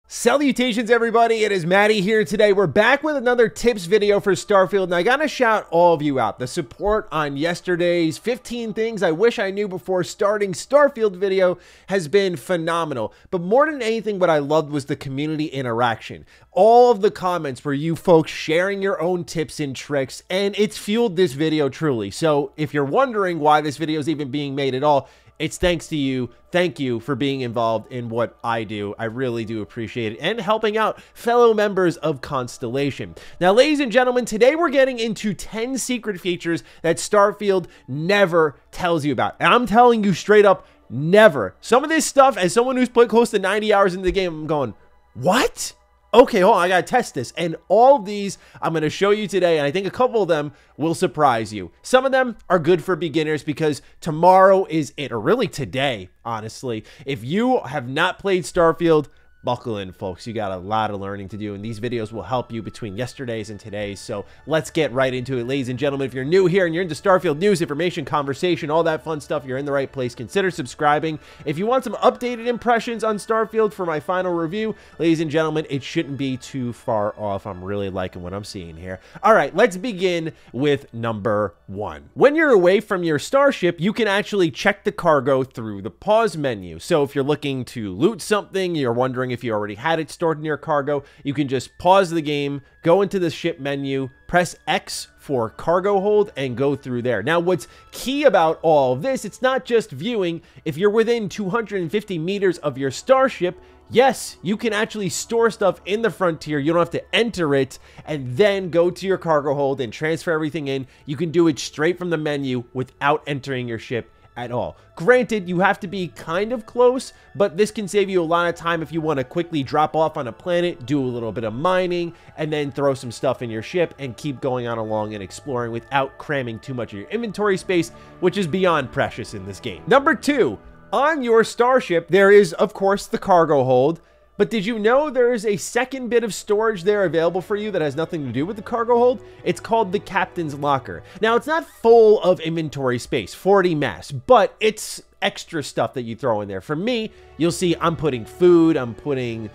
Salutations everybody, it is Matty here today. We're back with another tips video for Starfield, and I gotta shout all of you out. The support on yesterday's 15 things I wish I knew before starting Starfield video has been phenomenal. But more than anything, what I loved was the community interaction. All of the comments were you folks sharing your own tips and tricks, and it's fueled this video truly. So if you're wondering why this video is even being made at all, it's thanks to you. Thank you for being involved in what I do. I really do appreciate it, and helping out fellow members of Constellation. Now, ladies and gentlemen, today we're getting into 10 secret features that Starfield never tells you about. And I'm telling you straight up, never. Some of this stuff, as someone who's played close to 90 hours into the game, I'm going, what? Okay, hold on, I gotta test this. And all of these I'm gonna show you today, and I think a couple of them will surprise you. Some of them are good for beginners because tomorrow is it, or really today, honestly. If you have not played Starfield, buckle in, folks. You got a lot of learning to do, and these videos will help you between yesterday's and today's. So let's get right into it, ladies and gentlemen. If you're new here and you're into Starfield news, information, conversation, all that fun stuff, you're in the right place. Consider subscribing. If you want some updated impressions on Starfield for my final review, ladies and gentlemen, it shouldn't be too far off. I'm really liking what I'm seeing here. All right, let's begin with number 1. When you're away from your starship, you can actually check the cargo through the pause menu. So if you're looking to loot something, you're wondering if you already had it stored in your cargo, you can just pause the game, go into the ship menu, press X for cargo hold, and go through there. Now, what's key about all of this, it's not just viewing. If you're within 250 meters of your starship, yes, you can actually store stuff in the frontier. You don't have to enter it and then go to your cargo hold and transfer everything in. You can do it straight from the menu without entering your ship at all. Granted, you have to be kind of close, but this can save you a lot of time if you want to quickly drop off on a planet, do a little bit of mining, and then throw some stuff in your ship and keep going on along and exploring without cramming too much of your inventory space, which is beyond precious in this game. Number 2, on your starship, there is, of course, the cargo hold. But did you know there is a second bit of storage there available for you that has nothing to do with the cargo hold? It's called the captain's locker. Now, it's not full of inventory space, 40 mass, but it's extra stuff that you throw in there. For me, you'll see I'm putting food, I'm putting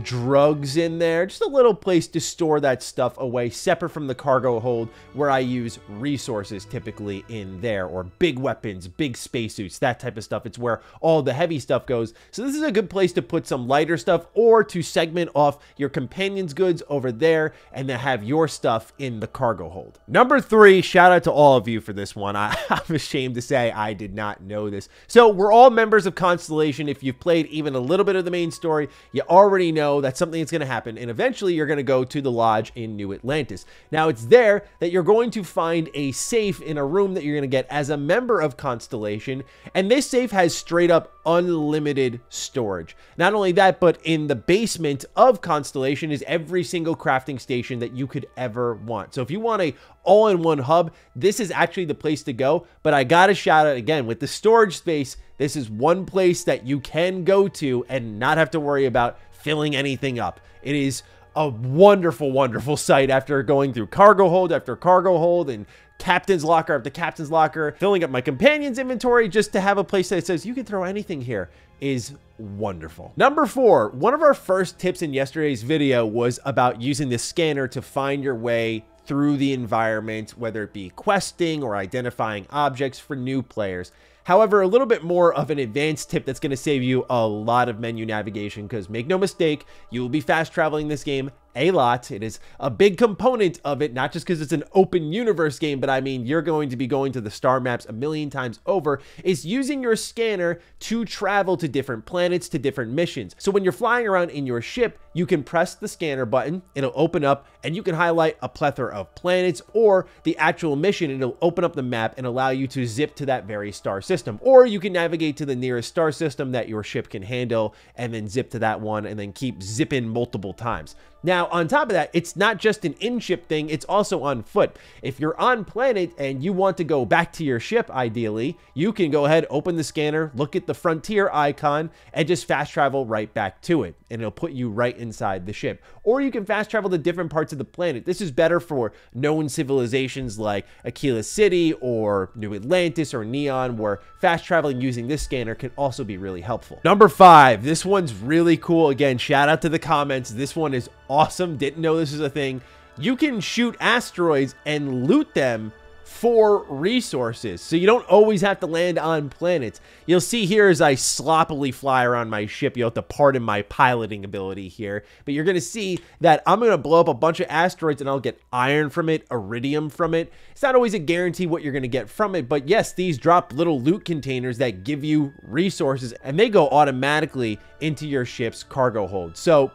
drugs in there, just a little place to store that stuff away, separate from the cargo hold where I use resources typically in there, or big weapons, big spacesuits, that type of stuff. It's where all the heavy stuff goes. So this is a good place to put some lighter stuff, or to segment off your companion's goods over there and then have your stuff in the cargo hold. Number 3, shout out to all of you for this one. I'm ashamed to say I did not know this. So we're all members of Constellation. If you've played even a little bit of the main story, you already know that's something that's going to happen, and eventually you're going to go to the lodge in New Atlantis. Now, it's there that you're going to find a safe in a room that you're going to get as a member of Constellation, and this safe has straight up unlimited storage. Not only that, but in the basement of Constellation is every single crafting station that you could ever want. So if you want a all-in-one hub, this is actually the place to go. But I gotta shout out again, with the storage space, this is one place that you can go to and not have to worry about filling anything up. It is a wonderful, wonderful sight after going through cargo hold after cargo hold and captain's locker after captain's locker, filling up my companion's inventory. Just to have a place that says you can throw anything here is wonderful. Number 4, one of our first tips in yesterday's video was about using the scanner to find your way through the environment, whether it be questing or identifying objects for new players. However, a little bit more of an advanced tip that's going to save you a lot of menu navigation, because make no mistake, you will be fast traveling this game a lot. It is a big component of it, not just because it's an open universe game, but I mean, you're going to be going to the star maps a million times over, is using your scanner to travel to different planets, to different missions. So when you're flying around in your ship, you can press the scanner button, it'll open up, and you can highlight a plethora of planets or the actual mission. It'll open up the map and allow you to zip to that very star system, or you can navigate to the nearest star system that your ship can handle and then zip to that one and then keep zipping multiple times. Now, Now, on top of that, it's not just an in-ship thing, it's also on foot. If you're on planet and you want to go back to your ship, ideally, you can go ahead, open the scanner, look at the frontier icon, and just fast travel right back to it. And it'll put you right inside the ship. Or you can fast travel to different parts of the planet. This is better for known civilizations like Aquila City or New Atlantis or Neon, where fast traveling using this scanner can also be really helpful. Number 5, this one's really cool. Again, shout out to the comments. This one is awesome. Didn't know this is a thing. You can shoot asteroids and loot them for resources, so you don't always have to land on planets. You'll see here as I sloppily fly around my ship, you'll have to pardon my piloting ability here, but you're going to see that I'm going to blow up a bunch of asteroids and I'll get iron from it, iridium from it. It's not always a guarantee what you're going to get from it, but yes, these drop little loot containers that give you resources, and they go automatically into your ship's cargo hold. So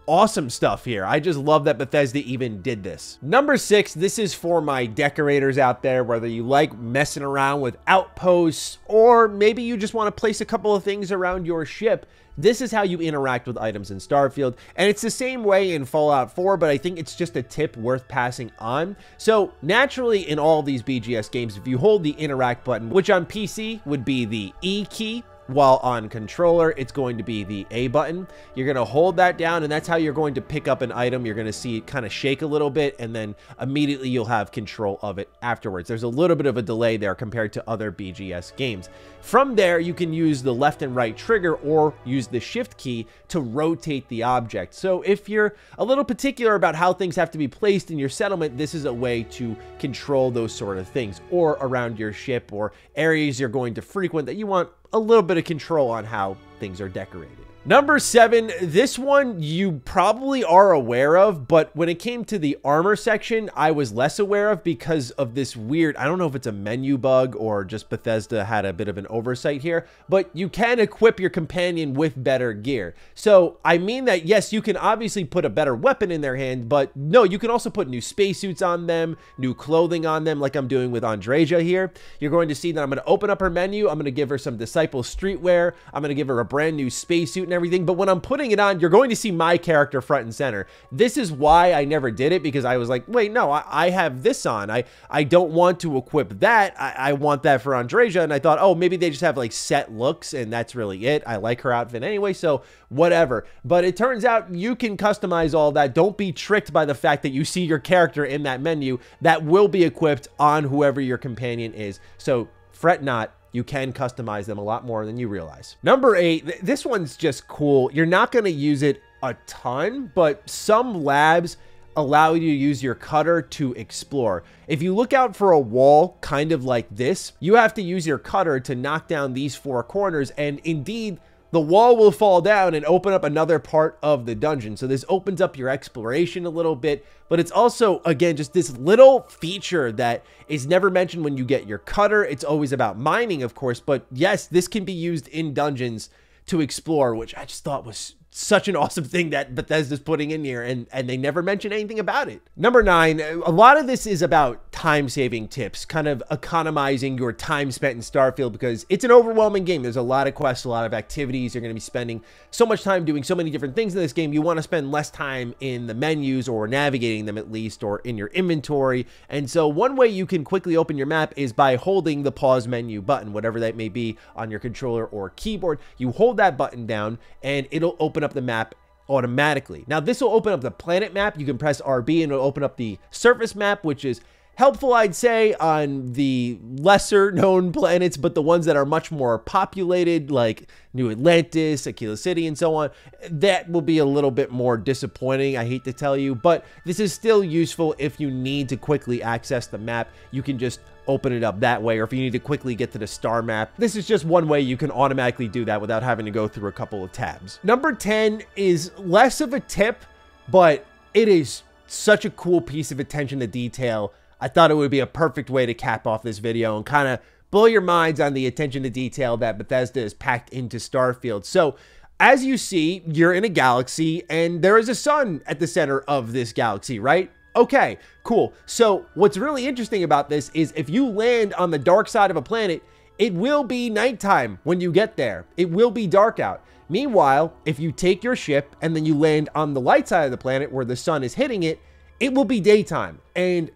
awesome stuff here. I just love that Bethesda even did this. Number 6, this is for my decorators out there, whether you like messing around with outposts or maybe you just want to place a couple of things around your ship. This is how you interact with items in Starfield, and it's the same way in Fallout 4, but I think it's just a tip worth passing on. So naturally in all these BGS games, if you hold the interact button, which on PC would be the E key, while on controller, it's going to be the A button. You're going to hold that down, and that's how you're going to pick up an item. You're going to see it kind of shake a little bit, and then immediately you'll have control of it afterwards. There's a little bit of a delay there compared to other BGS games. From there, you can use the left and right trigger or use the shift key to rotate the object. So if you're a little particular about how things have to be placed in your settlement, this is a way to control those sort of things, or around your ship or areas you're going to frequent that you want a little bit of control on how things are decorated. Number 7, this one you probably are aware of, but when it came to the armor section, I was less aware of because of this weird, I don't know if it's a menu bug or just Bethesda had a bit of an oversight here, but you can equip your companion with better gear. So I mean that, yes, you can obviously put a better weapon in their hand, but no, you can also put new spacesuits on them, new clothing on them, like I'm doing with Andreja here. You're going to see that I'm going to open up her menu. I'm going to give her some Disciple streetwear. I'm going to give her a brand new spacesuit and everything, but when I'm putting it on, you're going to see my character front and center. This is why I never did it, because I was like, wait, no, I have this on. I don't want to equip that. I want that for Andreja, and I thought, oh, maybe they just have like set looks, and that's really it. I like her outfit anyway, so whatever. But it turns out you can customize all that. Don't be tricked by the fact that you see your character in that menu. That will be equipped on whoever your companion is. So fret not. You can customize them a lot more than you realize. Number 8, this one's just cool. You're not going to use it a ton, but some labs allow you to use your cutter to explore. If you look out for a wall kind of like this, you have to use your cutter to knock down these 4 corners, and indeed, the wall will fall down and open up another part of the dungeon. So this opens up your exploration a little bit, but it's also, again, just this little feature that is never mentioned when you get your cutter. It's always about mining, of course, but yes, this can be used in dungeons to explore, which I just thought was such an awesome thing that Bethesda's putting in here, and they never mention anything about it. Number 9, a lot of this is about time-saving tips, kind of economizing your time spent in Starfield, because it's an overwhelming game. There's a lot of quests, a lot of activities. You're going to be spending so much time doing so many different things in this game. You want to spend less time in the menus, or navigating them at least, or in your inventory. And so one way you can quickly open your map is by holding the pause menu button, whatever that may be on your controller or keyboard. You hold that button down and it'll open up the map automatically. Now this will open up the planet map. You can press RB and it'll open up the surface map, which is helpful, I'd say, on the lesser known planets, but the ones that are much more populated, like New Atlantis, Aquila City, and so on, that will be a little bit more disappointing, I hate to tell you, but this is still useful if you need to quickly access the map. You can just open it up that way, or if you need to quickly get to the star map, this is just one way you can automatically do that without having to go through a couple of tabs. Number 10 is less of a tip, but it is such a cool piece of attention to detail. I thought it would be a perfect way to cap off this video and kind of blow your minds on the attention to detail that Bethesda has packed into Starfield. So as you see, you're in a galaxy and there is a sun at the center of this galaxy, right? Okay, cool. So what's really interesting about this is if you land on the dark side of a planet, it will be nighttime when you get there. It will be dark out. Meanwhile, if you take your ship and then you land on the light side of the planet where the sun is hitting it, it will be daytime. And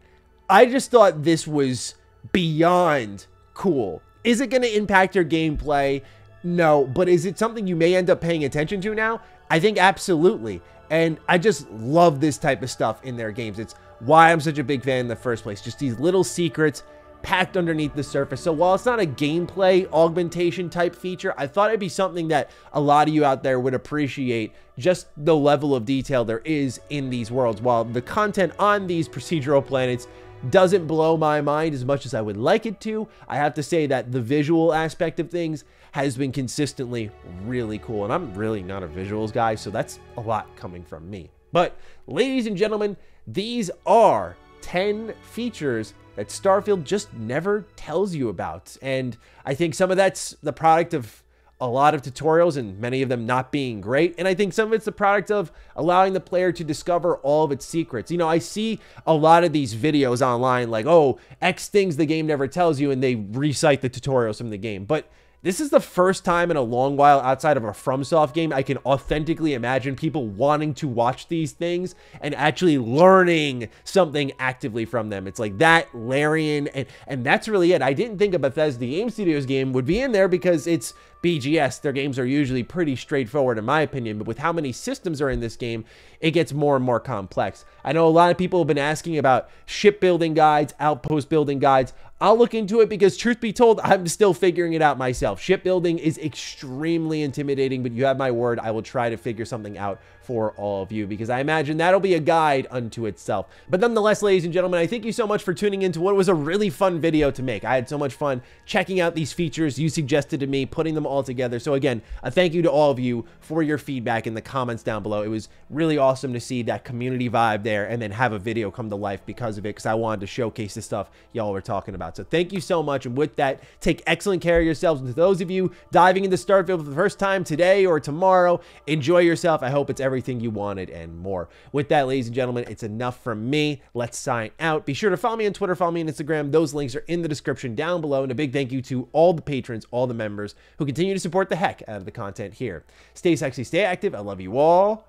I just thought this was beyond cool. Is it going to impact your gameplay? No, but is it something you may end up paying attention to now? I think absolutely. And I just love this type of stuff in their games. It's why I'm such a big fan in the first place. Just these little secrets packed underneath the surface. So while it's not a gameplay augmentation type feature, I thought it'd be something that a lot of you out there would appreciate, just the level of detail there is in these worlds. While the content on these procedural planets doesn't blow my mind as much as I would like it to, I have to say that the visual aspect of things has been consistently really cool. And I'm really not a visuals guy, so that's a lot coming from me. But ladies and gentlemen, these are 10 features that Starfield just never tells you about. And I think some of that's the product of a lot of tutorials and many of them not being great. And I think some of it's the product of allowing the player to discover all of its secrets. You know, I see a lot of these videos online like, oh, X things the game never tells you, and they recite the tutorials from the game. But this is the first time in a long while outside of a FromSoft game I can authentically imagine people wanting to watch these things and actually learning something actively from them. It's like that, Larian, and that's really it. I didn't think a Bethesda Game Studios game would be in there because it's BGS. Their games are usually pretty straightforward in my opinion, but with how many systems are in this game, it gets more and more complex. I know a lot of people have been asking about shipbuilding guides, outpost building guides. I'll look into it because truth be told, I'm still figuring it out myself. Shipbuilding is extremely intimidating, but you have my word, I will try to figure something out for all of you because I imagine that'll be a guide unto itself. But nonetheless, ladies and gentlemen, I thank you so much for tuning into what was a really fun video to make. I had so much fun checking out these features you suggested to me, putting them all together. So again, a thank you to all of you for your feedback in the comments down below. It was really awesome to see that community vibe there and then have a video come to life because of it, because I wanted to showcase the stuff y'all were talking about. So thank you so much. And with that, take excellent care of yourselves. And to those of you diving into Starfield for the first time today or tomorrow, enjoy yourself. I hope it's everything you wanted and more. With that, ladies and gentlemen, it's enough from me. Let's sign out. Be sure to follow me on Twitter, follow me on Instagram. Those links are in the description down below. And a big thank you to all the patrons, all the members who continue to support the heck out of the content here. Stay sexy, stay active. I love you all.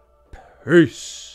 Peace.